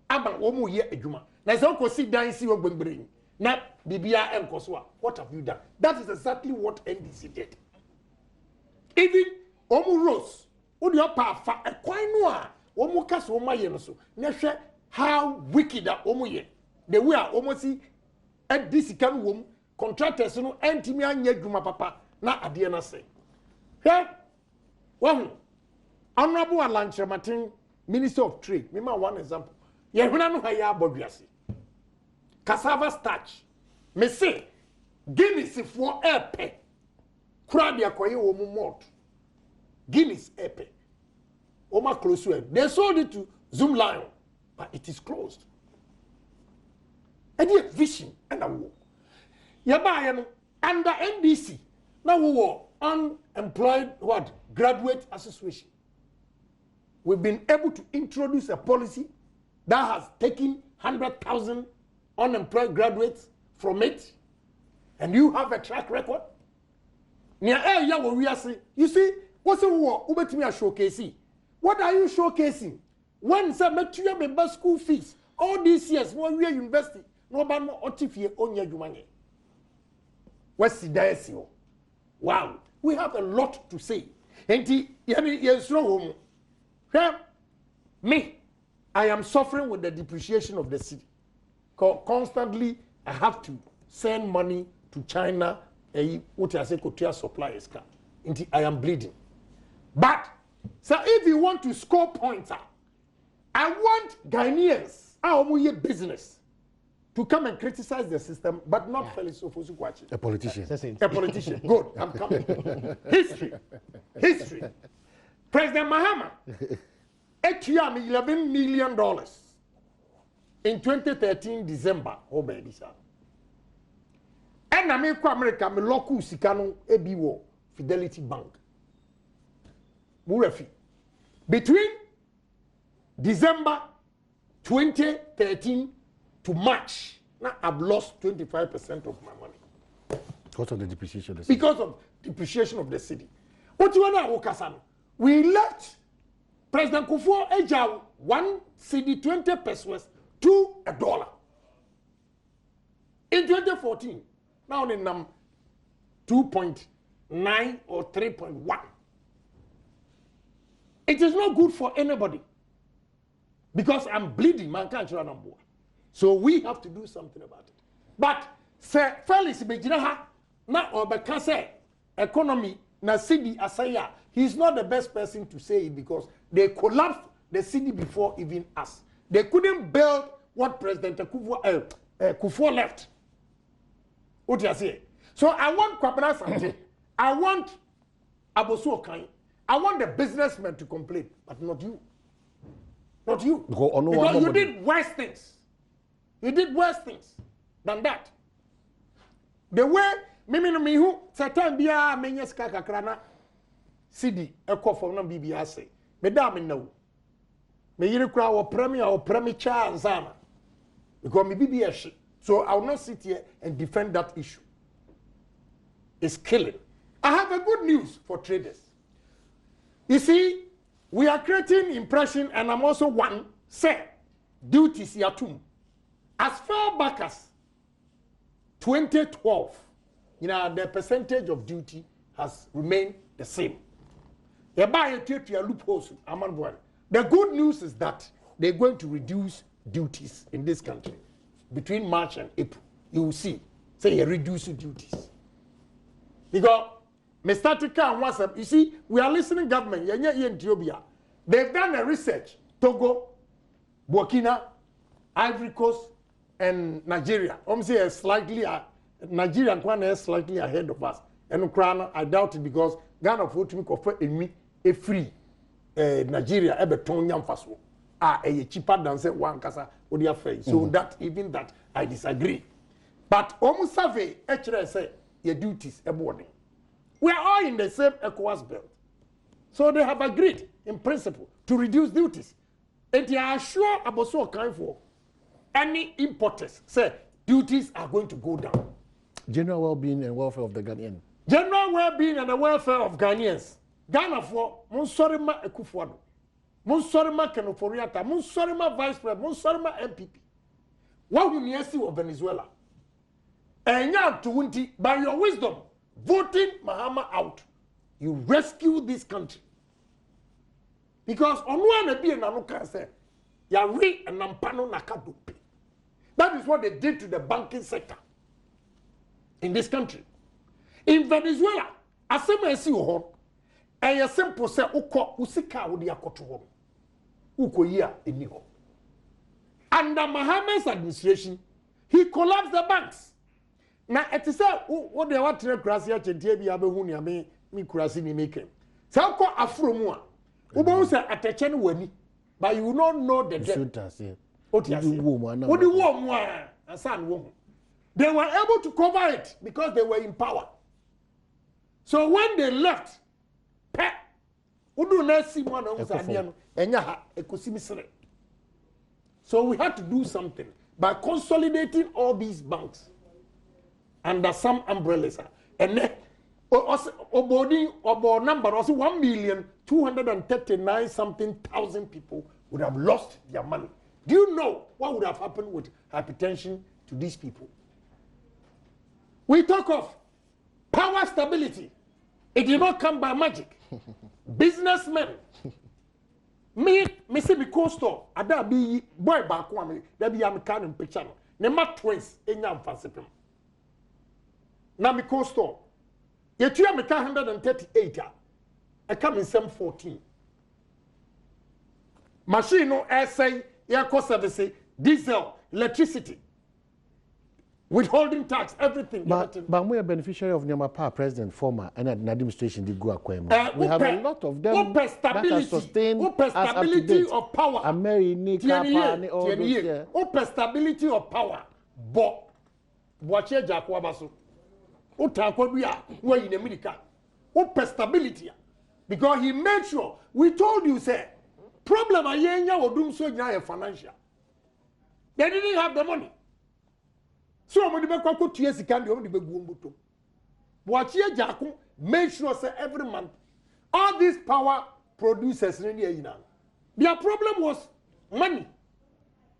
Aba, Omo ye a Juma. Now, so could sit down and see what we bring. Now, Bibia and Koswa, what have you done? That is exactly what NDC did. Even Omo Rose, would your power a quite noir, Omo Cas Oma Yenoso, Nesha, how wicked are Omo ye. The way are almost see at this can womb, contractors, no, and Timmy and Yeguma Papa, not Adiana say. Yeah, well, Honorable Alanche Martin, Minister of Trade, me one example. Yeah, when I know how you are, Bobiasi. Cassava starch. Me say, Guinness for airpay. Crabia koye omu malt. Guinness airpay. Oma close to it. They sold it to Zoom Lion, but it is closed. And yet vision and a war. Yabayan under NDC. Now we were unemployed graduate association. We've been able to introduce a policy that has taken 100,000 unemployed graduates from it, and you have a track record. You see, what's the war? Showcasing. What are you showcasing? When some member school fees, all these years, when we are university, nobody otifie onye jumanye. What's the diocese? Wow, we have a lot to say. And me, I am suffering with the depreciation of the city. Constantly, I have to send money to China, what I say, suppliers. I am bleeding. But, so if you want to score points, I want Ghanaians, business, to come and criticize the system, but not Felix Kwakye. A politician. A politician. Good, I'm coming. History. President Mahama, $11 million in 2013 December. Oh, baby, sir. And I make America, me local Sikano, EBO, Fidelity Bank. Murefi. Between December 2013 to March, now I've lost 25% of my money. Because of the depreciation of the city. Because of depreciation of the city. What do you want to know, we left President Kufuor Eja 1 cedi 20 pesos to $1. In 2014, now in 2.9 or 3.1. It is not good for anybody. Because I'm bleeding, man can't run on board. So we have to do something about it. But Sir Felix Bejinaha, na obeka say economy na city asaya, he's not the best person to say it because they collapsed the city before even us. They couldn't build what President Kufuor left. What you say? So I want Kwabena Sante, I want Abosu Okai, I want the businessmen to complain, but not you. Not you. Because you did worse things. You did worse things than that. The way Mimi no me who certain bia menye ska kakra na CD ekọ from na bibia say. Me da me now. Me yiri kura wo premier cha ansana. Because me bibia she. So I will not sit here and defend that issue. It's killing. I have a good news for traders. You see, we are creating impression, and I'm also one, say, duties yatum. As far back as 2012, you know, the percentage of duty has remained the same. The good news is that they're going to reduce duties in this country between March and April. You will see, say, you reduce duties. Because Mr. Tika wants them. You see, we are listening government. In Ethiopia, they've done a research. Togo, Burkina, Ivory Coast, and Nigeria. Say slightly, Nigeria is slightly ahead of us. And Ukraine, I doubt it because Ghana for to offer a free Nigeria ebe ton yam faso. A cheaper than say one kasa odia fay. So that even that I disagree. But almost survey actually say your duties eboarding. We are all in the same ECOWAS belt. So they have agreed in principle to reduce duties. And they are sure about so kind for any importers say duties are going to go down. General well-being and welfare of the Ghanaians. General well-being and the welfare of Ghanaians. Ghana for Monsorima Ekufuado, Monsorima Kenoforiata, Monsorima Vice President, Monsorima MPP. What will you see of Venezuela? And now to Wunti, by your wisdom, voting Mahama out, you rescue this country. Because on one be an anuka say, Yari and Nampano Nakadupe. That is what they did to the banking sector in this country. In Venezuela, as I see you, and a simple say, Uko Usika would yakoto Uko ya iniho. Under Mahama's administration, he collapsed the banks. Now, it is what they want to Gracia Gentiebi Abehunia me Kurasini making. So, Afromua, Ubo say at a chen weni, but you will not know the debt. What do you want? A son woman. They were able to cover it because they were in power. So when they left, so we had to do something by consolidating all these banks under some umbrellas. And then, number also 1,239,000 something people would have lost their money. Do you know what would have happened with hypertension to these people? We talk of power stability. It did not come by magic. Businessmen. Me see me coastal. Ada be boy back one. There be am can in picture. Nema twins. Enyam fansipem. Na me coastal. Yetu am 138. I come in 714. Machine no essay. Air cost service, diesel, electricity, withholding tax, everything. But we are beneficiary of Nyamapa president, former, and administration did go acquire. We have a lot of them that are sustained stability of power. Stability of power. But watch your Jakwabaso. Utakwabia, where in America. Stability. Because he made sure, we told you, say, problem ayenya odum so nya financial. They didn't have the money. So mo de be kwako tue sika de o de be gu mbuto. Watch ye jako make sure say every month all these power producers in the their problem was money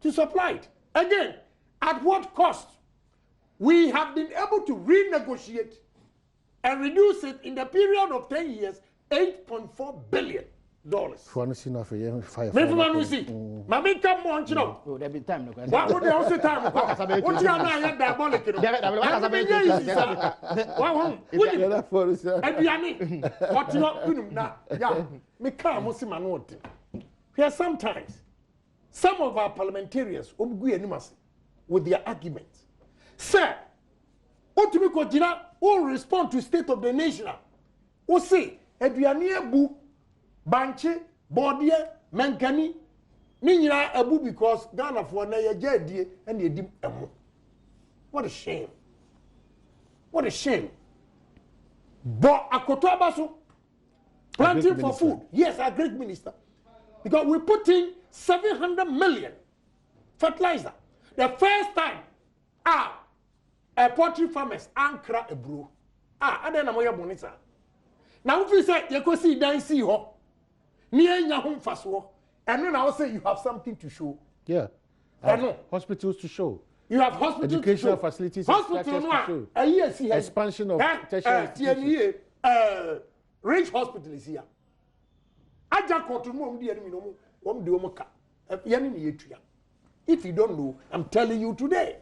to supply it. Again, at what cost? We have been able to renegotiate and reduce it in the period of 10 years, 8.4 billion For no sin of a fire. Me from no see. Mama come on, you know. Oh, there be time. What would they also time? What you are not diabolic. What you now? Yeah, me come see my note. Here sometimes some of our parliamentarians with their arguments. Sir, what to me Jina will respond to state of the nation. O say, Eduania bu, Banche, Bordia, Mankani, Nina Abu because Ghana for na ye and ye dim emo. What a shame. What a shame. But Akotobaso planting for food. Yes, a great minister. Because we put in 700 million fertilizer. The first time, a poultry farmers ankra a brew. And then I'm bonita. Now if you say you go see dan see ho, near your home fast ho, and then I will say you have something to show. Yeah. I know. Hospitals to show. You have hospitals educational facilities hospital to show. Expansion of tertiary Range Hospital is here. Agyapong If you don't know, I'm telling you today.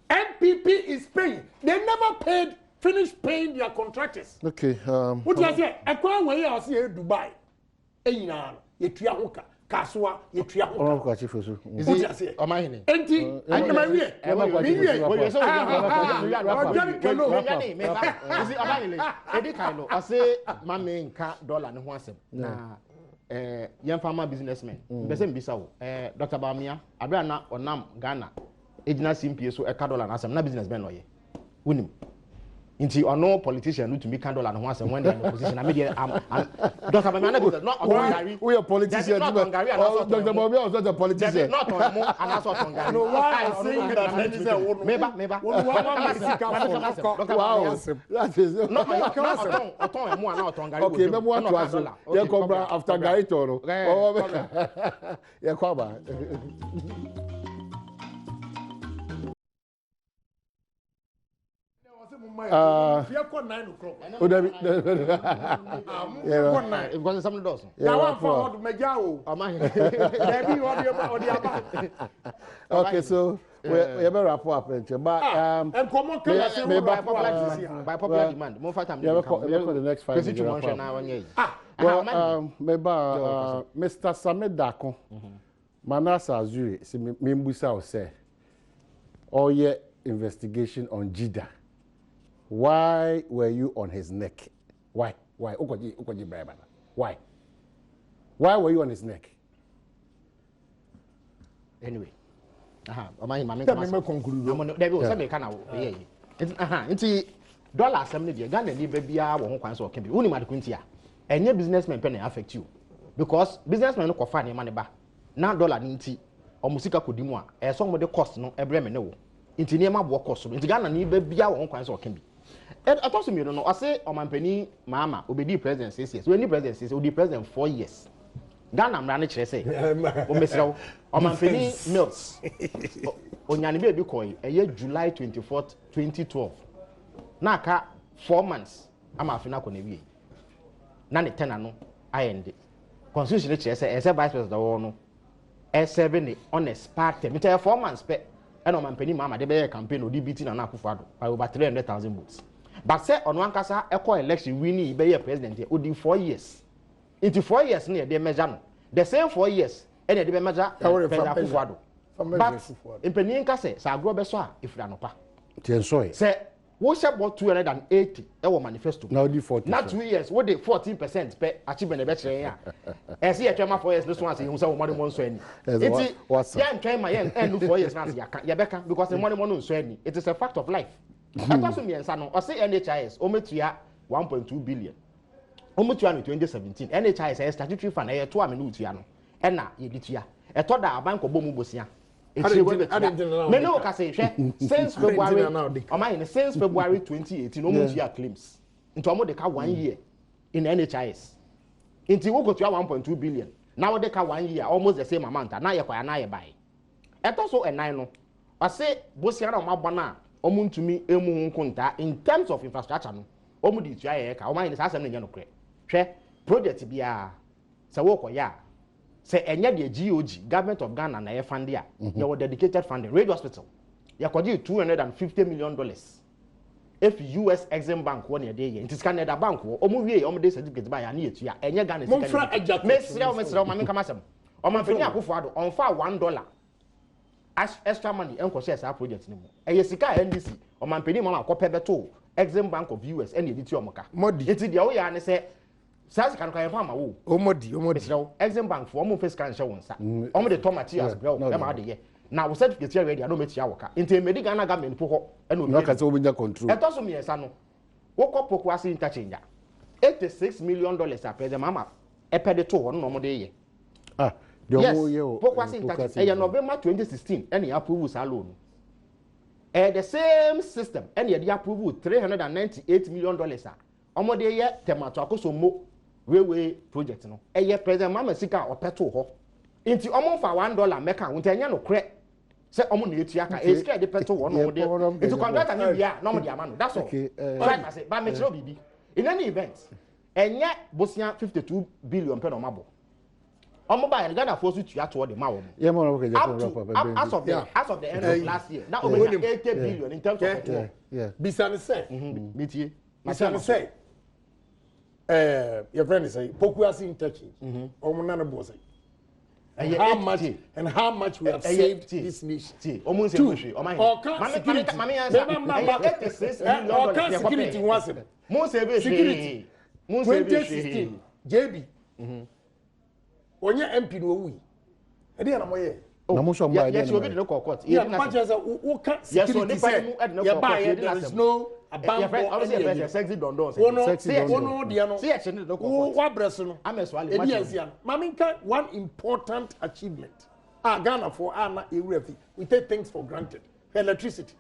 MPP is paying. They never paid, finished paying their contractors. Okay. What you say? I can't wait. I see Dubai. Eyina, yetua hoka. Kaswa, yetua hoka. What you say? Am I in it? Enti, I say, my main car dollar and one young farmer businessmen. Besem Bissau, Dr. Bamia, Abrana or Nam Ghana, Edna Simpie, so a dollar and some businessmen. Unim. Into or no politician who to me candle and once and when they're in the position. I mean, Dr. Bamia, not we are politicians. Dr. Bamia was not a politician. Not on more and also on Gary. No, why I'm saying that maybe. That is not okay, maybe one to us. You come after Gary Toro. Yeah, come Because some doors. Okay, so we have a wrap up, but by popular demand, more time. The next 5 minutes. Well, Mr. Samed Dako, Manasa Azuri, Mimbusa say, all your investigation on Jida. Why were you on his neck? Why? Why? Why? Why were you on his neck? Anyway, dollar Ghana ni baby won kwan so can be uni madukuntia enye businessmen pen affect you because businessmen no kofa ne ba na dollar ni nti omusika kodimu a so mo de cost no ebre me ne wo nti ne ma bo cost no nti Ghana ni baby won kwan so can be atoso mi no I say omampani mama obedi president 6 years we ni president 6 odi president 4 years Ghana mra ne kire say o mesrawo omampani mills onyane be bi koy eye July 24th 2012 na aka 4 months ama afina ko na wie na ne tena no ayende constitution ne kire say vice president wo no e7 on a spark term 4 months pe eno omampani mama de be campaign odi biti na akufo ado by over 300,000 votes. But say on one kasa echo election winning be president here odi 4 years. Into 4 years near the measure no. The same 4 years and the measure Akufo-Addo. But in Penin kase sa agro be so a ifra no pa. Tiensoy. Say wo share about 280 e wo manifesto. Now di 40. Not 2 years wo dey 14% pe achievement be kire ya. E say e twema 4 years this one say you say wo money mo nso ani. It ya ntwen ma ya end 4 years na say ya beka because the money mo no nso ani. It is a fact of life. Ataso miensa no o say NHIS o metua 1.2 billion. O metua no 2017 NHIS is statutory fund e to am no utua no e na ye ditua e to da aban ko bomu bosia e chire we betua me no ka say hwe since February o man since February 2018 o metua claims into o mo de ka 1 year in NHIS into wo ko tua 1.2 billion now de ka 1 year almost the same amount na ye kwa na ye bai e to so enan no o say bosia na o mabona omuntumi emu nkunta in terms of infrastructure no omu di tua ye ka o man say asem na nya no kre hwe project bia sɛ wo kɔ ya sɛ ɛnyɛ de GOG government of Ghana na yɛ fund ya yɛ dedicated funding radio hospital yɛ kɔgye $250 million if US Exim Bank won ye dey nti sika na da bank wo omo wie omo dey certificate ba ya na yetu ya enye Ghana sika Monfra Agyapong mesrew ma menka masem o ma fani akofo ado on fa $1 as extra money enko share sa project ni mu eye sika NDC o ma mpani mama akopɛ beto Exim Bank of US ene editi omoka enti dia wo ya ne se sa sika no kan fa ma wo omodi Exim Bank fo omo face kan hye won sa omo de tomatoes bro e ma de ye na wo certificate here ready no metia wo ka enti emedi Ghana government po ho e no ka se obinya control e to so me esa no wo ko poku ase interchange $86 million a president mama e pede to ho no mo de ye de omo ye o poku ase interchange e November 2016 e na approve sa loan the same system e na dey approve $398 million a omo de ye temato akoso mo railway project no e ye president mama sika o peto ho enti omo fa $1 meka wonte anya no kre se omo na etua ka e sika de peto wo no de enti contractor ni bia no mo de ama no that's all right I say ba me chiro bibi in any event enye bosia 52 billion pe no mabo omo ba Ghana for so tua to de ma wo as of the end of last year now over 80 billion in terms of bisane say metie bisane say your friend say poku ase interchange omo na no bo say and how much we have saved this nation. Security was it. 2016 JB. When you MP no we. E dey na mo ye. Na mo so mba yes, you be no court. Yeah, but just who can security say there is no sexy don don. One important achievement. Ghana for we take things for granted. Electricity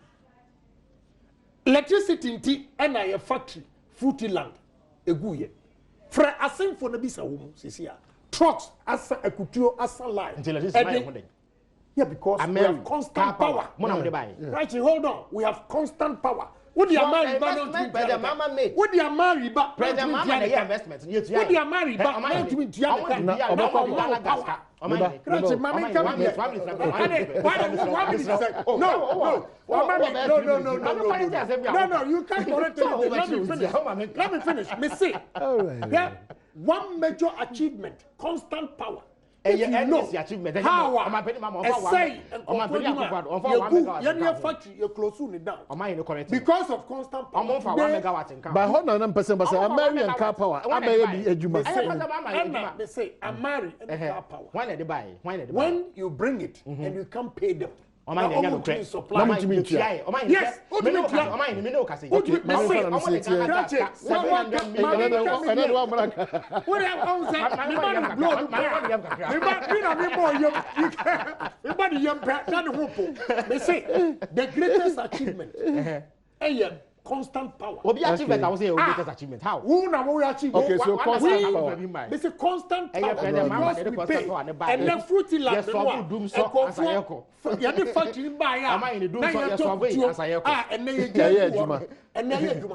nti and a factory fruity land eguye. Fra asen for na bisa wo sisi a trucks asa akutuo asa line. Yeah, because we have constant power. Right, hold on. We have constant power. What do you marry? President Mama made. What do you marry? President Mama made investment. What do you marry? No. You can't correct it. Let me finish. Me see. One major achievement: constant power. If you know how factory you close soon down because of constant power. By 100% American car power. They say American car power. When you bring it and you can't pay them. Yes. They say the greatest achievement. Constant power. Achievement, I was saying greatest achievement. How? Who now we achieve? Okay, so constant power. It's a constant power. And the fruity land.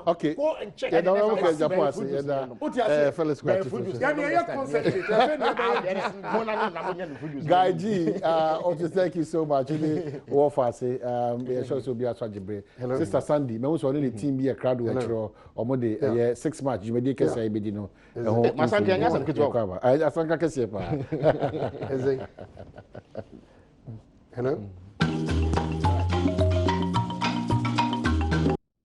Okay. Go and check. Felix Kwakye. Guy G, also thank you so much. Sister Sandy, team be a crowd with a 6 match. You may be a say, no. Hello.